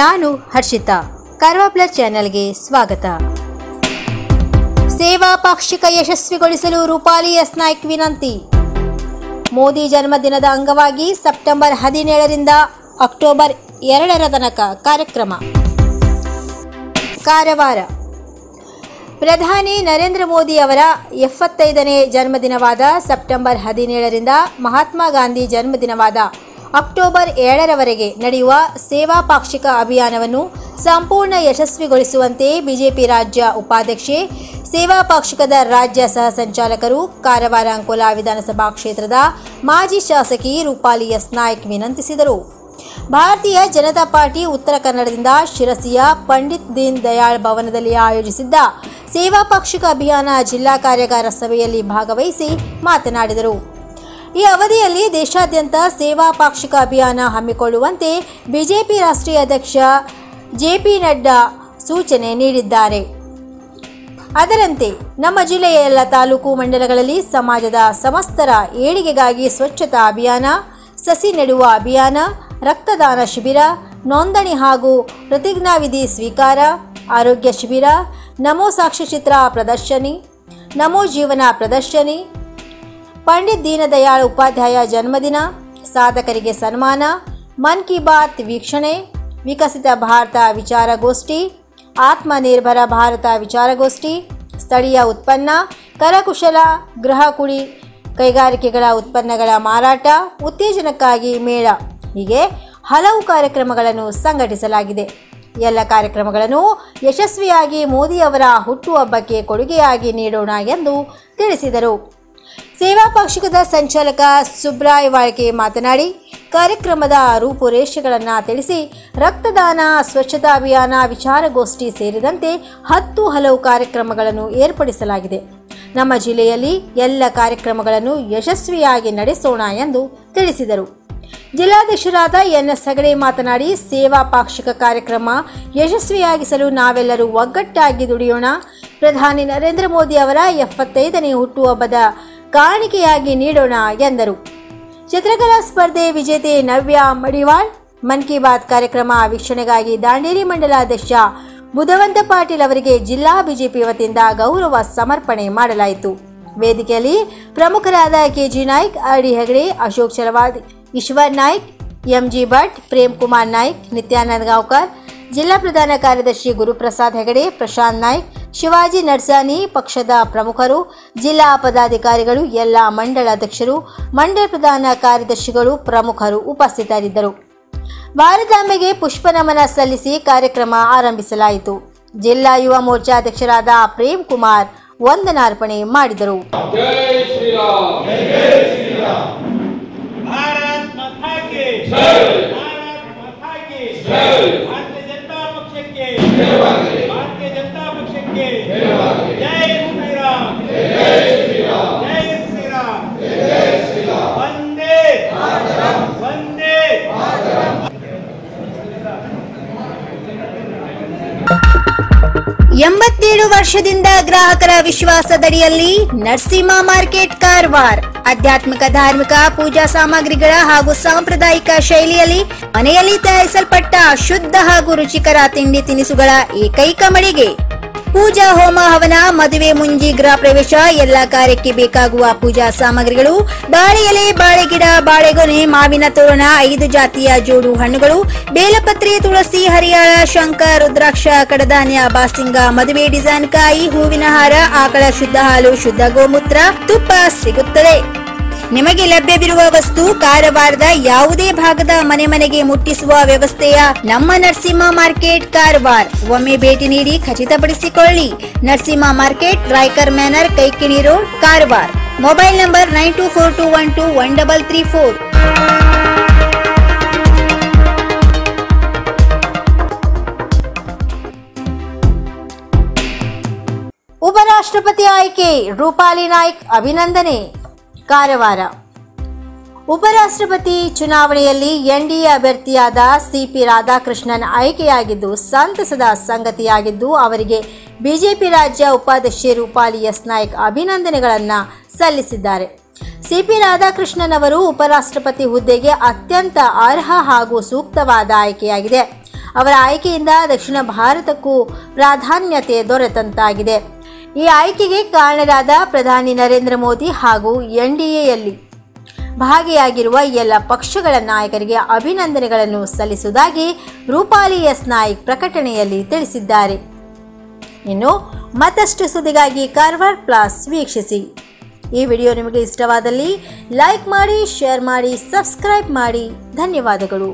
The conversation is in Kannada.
ನಾನು ಹರ್ಷಿತಾ, ಕಾರ್ವಾ ಪ್ಲಸ್ ಚಾನೆಲ್ಗೆ ಸ್ವಾಗತ. ಸೇವಾ ಪಾಕ್ಷಿಕ ಯಶಸ್ವಿಗೊಳಿಸಲು ರೂಪಾಲಿ ಎಸ್ ನಾಯ್ಕ್ ವಿನಂತಿ. ಮೋದಿ ಜನ್ಮದಿನದ ಅಂಗವಾಗಿ ಸೆಪ್ಟೆಂಬರ್ 17ರಿಂದ ಅಕ್ಟೋಬರ್ 2ರ ತನಕ ಕಾರ್ಯಕ್ರಮ. ಕಾರವಾರ. ಪ್ರಧಾನಿ ನರೇಂದ್ರ ಮೋದಿ ಅವರ 75ನೇ ಜನ್ಮದಿನವಾದ ಸೆಪ್ಟೆಂಬರ್ 17ರಿಂದ ಮಹಾತ್ಮ ಗಾಂಧಿ ಜನ್ಮದಿನವಾದ ಅಕ್ಟೋಬರ್ 7ರವರೆಗೆ ನಡೆಯುವ ಸೇವಾ ಪಾಕ್ಷಿಕ ಅಭಿಯಾನವನ್ನು ಸಂಪೂರ್ಣ ಯಶಸ್ವಿಗೊಳಿಸುವಂತೆ ಬಿಜೆಪಿ ರಾಜ್ಯ ಉಪಾಧ್ಯಕ್ಷೆ, ಸೇವಾ ಪಾಕ್ಷಿಕದ ರಾಜ್ಯ ಸಹ ಸಂಚಾಲಕರು, ಕಾರವಾರ ಅಂಕೋಲಾ ವಿಧಾನಸಭಾ ಕ್ಷೇತ್ರದ ಮಾಜಿ ಶಾಸಕಿ ರೂಪಾಲಿ ಎಸ್ ನಾಯ್ಕ್ ವಿನಂತಿಸಿದರು. ಭಾರತೀಯ ಜನತಾ ಪಾರ್ಟಿ ಉತ್ತರ ಕನ್ನಡದಿಂದ ಶಿರಸಿಯ ಪಂಡಿತ್ ದೀನ್ ದಯಾಳ್ ಭವನದಲ್ಲಿ ಆಯೋಜಿಸಿದ್ದ ಸೇವಾ ಪಾಕ್ಷಿಕ ಅಭಿಯಾನ ಜಿಲ್ಲಾ ಕಾರ್ಯಾಗಾರ ಸಭೆಯಲ್ಲಿ ಭಾಗವಹಿಸಿ ಮಾತನಾಡಿದರು. ಈ ಅವಧಿಯಲ್ಲಿ ದೇಶಾದ್ಯಂತ ಸೇವಾ ಪಾಕ್ಷಿಕ ಅಭಿಯಾನ ಹಮ್ಮಿಕೊಳ್ಳುವಂತೆ ಬಿಜೆಪಿ ರಾಷ್ಟ್ರೀಯ ಅಧ್ಯಕ್ಷ ಜೆಪಿ ನಡ್ಡಾ ಸೂಚನೆ ನೀಡಿದ್ದಾರೆ. ಅದರಂತೆ ನಮ್ಮ ಜಿಲ್ಲೆಯ ಎಲ್ಲ ತಾಲೂಕು ಮಂಡಲಗಳಲ್ಲಿ ಸಮಾಜದ ಸಮಸ್ತರ ಏಳಿಗೆಗಾಗಿ ಸ್ವಚ್ಛತಾ ಅಭಿಯಾನ, ಸಸಿ ನೆಡುವ ಅಭಿಯಾನ, ರಕ್ತದಾನ ಶಿಬಿರ, ನೋಂದಣಿ ಹಾಗೂ ಪ್ರತಿಜ್ಞಾವಿಧಿ ಸ್ವೀಕಾರ, ಆರೋಗ್ಯ ಶಿಬಿರ, ನಮೋ ಸಾಕ್ಷ್ಯಚಿತ್ರ ಪ್ರದರ್ಶನಿ, ನಮೋ ಜೀವನ ಪ್ರದರ್ಶನಿ, ಪಂಡಿತ್ ದೀನದಯಾಳ್ ಉಪಾಧ್ಯಾಯ ಜನ್ಮದಿನ, ಸಾಧಕರಿಗೆ ಸನ್ಮಾನ, ಮನ್ ಕಿ ಬಾತ್ ವೀಕ್ಷಣೆ, ವಿಕಸಿತ ಭಾರತ ವಿಚಾರಗೋಷ್ಠಿ, ಆತ್ಮನಿರ್ಭರ ಭಾರತ ವಿಚಾರಗೋಷ್ಠಿ, ಸ್ಥಳೀಯ ಉತ್ಪನ್ನ, ಕರಕುಶಲ, ಗೃಹ ಕುಳಿ ಕೈಗಾರಿಕೆಗಳ ಉತ್ಪನ್ನಗಳ ಮಾರಾಟ ಉತ್ತೇಜನಕ್ಕಾಗಿ ಮೇಳ, ಹೀಗೆ ಹಲವು ಕಾರ್ಯಕ್ರಮಗಳನ್ನು ಸಂಘಟಿಸಲಾಗಿದೆ. ಎಲ್ಲ ಕಾರ್ಯಕ್ರಮಗಳನ್ನು ಯಶಸ್ವಿಯಾಗಿ ಮೋದಿಯವರ ಹುಟ್ಟುಹಬ್ಬಕ್ಕೆ ಕೊಡುಗೆಯಾಗಿ ನೀಡೋಣ ಎಂದು ತಿಳಿಸಿದರು. ಸೇವಾ ಪಾಕ್ಷಿಕದ ಸಂಚಾಲಕ ಸುಬ್ರಾಯ್ ವಾಳ್ಕೆ ಮಾತನಾಡಿ, ಕಾರ್ಯಕ್ರಮದ ರೂಪುರೇಷೆಗಳನ್ನು ತಿಳಿಸಿ, ರಕ್ತದಾನ, ಸ್ವಚ್ಛತಾ ಅಭಿಯಾನ, ವಿಚಾರಗೋಷ್ಠಿ ಸೇರಿದಂತೆ 10 ಹಲವು ಕಾರ್ಯಕ್ರಮಗಳನ್ನು ಏರ್ಪಡಿಸಲಾಗಿದೆ. ನಮ್ಮ ಜಿಲ್ಲೆಯಲ್ಲಿ ಎಲ್ಲ ಕಾರ್ಯಕ್ರಮಗಳನ್ನು ಯಶಸ್ವಿಯಾಗಿ ನಡೆಸೋಣ ಎಂದು ತಿಳಿಸಿದರು. ಜಿಲ್ಲಾಧ್ಯಕ್ಷರಾದ ಎನ್ಎಸ್ ಹೆಗಡೆ ಮಾತನಾಡಿ, ಸೇವಾ ಪಾಕ್ಷಿಕ ಕಾರ್ಯಕ್ರಮ ಯಶಸ್ವಿಯಾಗಿಸಲು ನಾವೆಲ್ಲರೂ ಒಗ್ಗಟ್ಟಾಗಿ ದುಡಿಯೋಣ. ಪ್ರಧಾನಿ ನರೇಂದ್ರ ಮೋದಿ ಅವರ 75ನೇ ಹುಟ್ಟುಹಬ್ಬದ ಕಾಣಿಕೆಯಾಗಿ ನೀಡೋಣ ಎಂದರು. ಚಿತ್ರಕಲಾ ಸ್ಪರ್ಧೆ ವಿಜೇತೆ ನವ್ಯ ಮಡಿವಾಳ್, ಮನ್ ಕಿ ಬಾತ್ ಕಾರ್ಯಕ್ರಮ ವೀಕ್ಷಣೆಗಾಗಿ ದಾಂಡೇಲಿ ಮಂಡಲಾಧ್ಯಕ್ಷ ಬುಧವಂತ ಪಾಟೀಲ್ ಅವರಿಗೆ ಜಿಲ್ಲಾ ಬಿಜೆಪಿ ವತಿಯಿಂದ ಗೌರವ ಸಮರ್ಪಣೆ ಮಾಡಲಾಯಿತು. ವೇದಿಕೆಯಲ್ಲಿ ಪ್ರಮುಖರಾದ KG Naik, R D Hegde, Ashok Chalavadi, Eshwar Naik, MG Bhat, Prem Kumar Naik, Nityananda Gaonkar, ಜಿಲ್ಲಾ ಪ್ರಧಾನ ಕಾರ್ಯದರ್ಶಿ ಗುರುಪ್ರಸಾದ್ ಹೆಗಡೆ, ಪ್ರಶಾಂತ್ ನಾಯ್ಕ್, ಶಿವಾಜಿ ನಡ್ಸಾನಿ, ಪಕ್ಷದ ಪ್ರಮುಖರು, ಜಿಲ್ಲಾ ಪದಾಧಿಕಾರಿಗಳು, ಎಲ್ಲ ಮಂಡಲಾಧ್ಯಕ್ಷರು, ಮಂಡಲ ಪ್ರಧಾನ ಕಾರ್ಯದರ್ಶಿಗಳು, ಪ್ರಮುಖರು ಉಪಸ್ಥಿತರಿದ್ದರು. ಭಾರತಾಂಬೆಗೆ ಪುಷ್ಪ ನಮನ ಸಲ್ಲಿಸಿ ಕಾರ್ಯಕ್ರಮ ಆರಂಭಿಸಲಾಯಿತು. ಜಿಲ್ಲಾ ಯುವ ಮೋರ್ಚಾ ಅಧ್ಯಕ್ಷರಾದ ಪ್ರೇಮ್ ಕುಮಾರ್ ವಂದನಾರ್ಪಣೆ ಮಾಡಿದರು. ಎಂಬತ್ತೇಳು ವರ್ಷದಿಂದ ಗ್ರಾಹಕರ ವಿಶ್ವಾಸದಡಿಯಲ್ಲಿ ನರಸಿಂಹ ಮಾರ್ಕೆಟ್ ಕಾರವಾರ ಆಧ್ಯಾತ್ಮಿಕ, ಧಾರ್ಮಿಕ, ಪೂಜಾ ಸಾಮಗ್ರಿಗಳ ಹಾಗೂ ಸಾಂಪ್ರದಾಯಿಕ ಶೈಲಿಯಲ್ಲಿ ಮನೆಯಲ್ಲಿ ತಯಾರಿಸಲ್ಪಟ್ಟ ಶುದ್ಧ ಹಾಗೂ ರುಚಿಕರ ತಿಂಡಿ ತಿನಿಸುಗಳ ಏಕೈಕ ಮಳಿಗೆ. ಪೂಜಾ, ಹೋಮ ಹವನ, ಮದುವೆ, ಮುಂಜಿ, ಗೃಹ ಪ್ರವೇಶ ಎಲ್ಲ ಕಾರ್ಯಕ್ಕೆ ಬೇಕಾಗುವ ಪೂಜಾ ಸಾಮಗ್ರಿಗಳು, ಬಾಳೆ ಎಲೆ, ಬಾಳೆಗಿಡ, ಬಾಳೆಗೊನೆ, ಮಾವಿನ ತೋರಣ, 5 ಜಾತಿಯ ಜೋಡು ಹಣ್ಣುಗಳು, ಬೇಲಪತ್ರೆ, ತುಳಸಿ, ಹರಿಯಾಳ, ಶಂಖ, ರುದ್ರಾಕ್ಷ, ಕಡಧಾನ್ಯ, ಬಾಸಿಂಗ, ಮದುವೆ ಡಿಸೈನ್ ಕಾಯಿ, ಹೂವಿನ ಹಾರ, ಆಕಳ ಶುದ್ಧ ಹಾಲು, ಶುದ್ಧ ಗೋಮೂತ್ರ, ತುಪ್ಪ ಸಿಗುತ್ತದೆ. ನಿಮಗೆ ಲಭ್ಯವಿರುವ ವಸ್ತು ಕಾರವಾರದ ಯಾವುದೇ ಭಾಗದ ಮನೆಗೆ ಮುಟ್ಟಿಸುವ ವ್ಯವಸ್ಥೆಯ ನಮ್ಮ ನರಸಿಂಹ ಮಾರ್ಕೆಟ್ ಕಾರವಾರ. ಒಮ್ಮೆ ಭೇಟಿ ನೀಡಿ ಖಚಿತಪಡಿಸಿಕೊಳ್ಳಿ. Narasimha market, Raikar manner, Kaikini road, Karwar. Mobile number 9242121334. ಉಪರಾಷ್ಟ್ರಪತಿ ಆಯ್ಕೆ ರೂಪಾಲಿ ನಾಯ್ಕ್ ಅಭಿನಂದನೆ. ಕಾರವಾರ. ಉಪರಾಷ್ಟ್ರಪತಿ ಚುನಾವಣೆಯಲ್ಲಿ ಎನ್ಡಿಎ ಅಭ್ಯರ್ಥಿಯಾದ ಸಿಪಿ ರಾಧಾಕೃಷ್ಣನ್ ಆಯ್ಕೆಯಾಗಿದ್ದು ಸಂತಸದ ಸಂಗತಿಯಾಗಿದ್ದು ಅವರಿಗೆ ಬಿಜೆಪಿ ರಾಜ್ಯ ಉಪಾಧ್ಯಕ್ಷೆ ರೂಪಾಲಿ ಎಸ್ ನಾಯ್ಕ್ ಅಭಿನಂದನೆಗಳನ್ನು ಸಲ್ಲಿಸಿದ್ದಾರೆ. ಸಿಪಿ ರಾಧಾಕೃಷ್ಣನ್ ಅವರು ಉಪರಾಷ್ಟ್ರಪತಿ ಹುದ್ದೆಗೆ ಅತ್ಯಂತ ಅರ್ಹ ಹಾಗೂ ಸೂಕ್ತವಾದ ಆಯ್ಕೆಯಾಗಿದೆ. ಅವರ ಆಯ್ಕೆಯಿಂದ ದಕ್ಷಿಣ ಭಾರತಕ್ಕೂ ಪ್ರಾಧಾನ್ಯತೆ ದೊರೆತಂತಾಗಿದೆ. ಈ ಆಯ್ಕೆಗೆ ಕಾರಣರಾದ ಪ್ರಧಾನಿ ನರೇಂದ್ರ ಮೋದಿ ಹಾಗೂ ಎನ್ಡಿಎಯಲ್ಲಿ ಭಾಗಿಯಾಗಿರುವ ಎಲ್ಲ ಪಕ್ಷಗಳ ನಾಯಕರಿಗೆ ಅಭಿನಂದನೆಗಳನ್ನು ಸಲ್ಲಿಸುವುದಾಗಿ ರೂಪಾಲಿ ಎಸ್ ನಾಯ್ಕ್ ಪ್ರಕಟಣೆಯಲ್ಲಿ ತಿಳಿಸಿದ್ದಾರೆ. ಇನ್ನು ಮತ್ತಷ್ಟು ಸುದ್ದಿಗಾಗಿ ಕಾರ್ವಾರ್ ಪ್ಲಸ್ ವೀಕ್ಷಿಸಿ. ಈ ವಿಡಿಯೋ ನಿಮಗೆ ಇಷ್ಟವಾದಲ್ಲಿ ಲೈಕ್ ಮಾಡಿ, ಶೇರ್ ಮಾಡಿ, ಸಬ್ಸ್ಕ್ರೈಬ್ ಮಾಡಿ. ಧನ್ಯವಾದಗಳು.